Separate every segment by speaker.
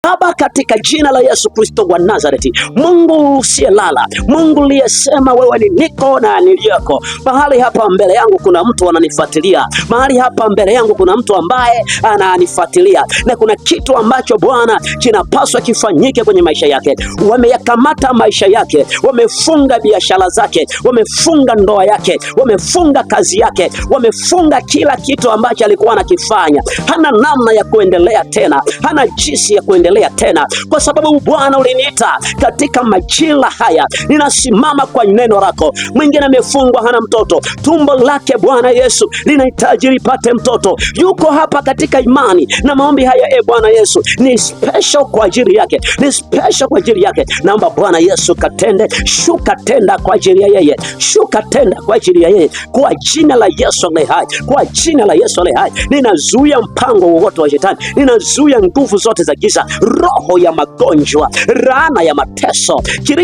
Speaker 1: Baba, katika jina la Yesu Kristo wa Nazareti, Mungu usiyelala, Mungu uliyesema wewe ni niko na niliyoko. Mahali hapa mbele yangu kuna mtu ananifuatilia, mahali hapa mbele yangu kuna mtu ambaye ananifuatilia, na kuna kitu ambacho Bwana kinapaswa kifanyike kwenye maisha yake. Wameyakamata maisha yake, wamefunga biashara zake, wamefunga ndoa yake, wamefunga kazi yake, wamefunga kila kitu ambacho alikuwa anakifanya. Hana namna ya kuendelea tena, hana jinsi ya kuendelea tena, kwa sababu Bwana uliniita katika majira haya. Ninasimama kwa neno lako. Mwingine amefungwa, hana mtoto, tumbo lake Bwana Yesu linahitaji lipate mtoto. Yuko hapa katika imani na maombi haya. Bwana Yesu, ni special kwa ajili yake, ni special kwa ajili yake. Naomba Bwana Yesu katende, shuka tenda kwa ajili ya yeye, shuka tenda kwa ajili ya yeye, kwa jina la Yesu aliye hai, kwa jina la Yesu aliye hai. Ninazuia mpango wowote wa shetani, ninazuia nguvu zote za giza, roho ya magonjwa, laana ya mateso,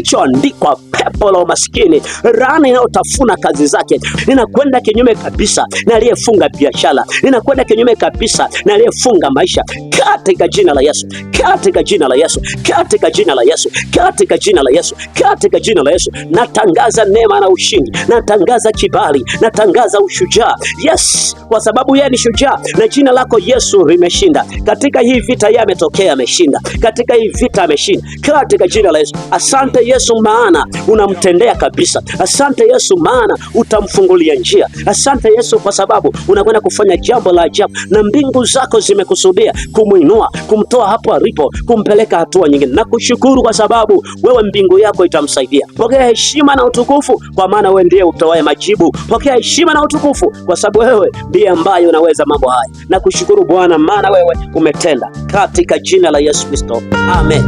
Speaker 1: kilichoandikwa pepo la umaskini, laana inayotafuna kazi zake. Ninakwenda kinyume kabisa na aliyefunga biashara, ninakwenda kinyume kabisa na aliyefunga maisha, katika jina la Yesu, katika jina la Yesu, katika jina la Yesu, katika jina la Yesu, katika jina la Yesu. Natangaza neema na ushindi, natangaza kibali, natangaza ushujaa. Yes, kwa sababu yeye ni shujaa na jina lako Yesu limeshinda. Katika hii vita yeye ametokea, ameshinda. Katika hii vita ameshinda, katika jina la Yesu. Asante Yesu, maana unamtendea kabisa. Asante Yesu, maana utamfungulia njia. Asante Yesu, kwa sababu unakwenda kufanya jambo la ajabu, na mbingu zako zimekusudia kumuinua, kumtoa hapo alipo, kumpeleka hatua nyingine. Na kushukuru kwa sababu wewe mbingu yako itamsaidia. Pokea heshima na utukufu, kwa maana wewe ndiye utoaye majibu. Pokea heshima na utukufu, kwa sababu wewe ndiye ambaye unaweza mambo haya. Na kushukuru Bwana, maana wewe umetenda, katika jina la Yesu Kristo, amen.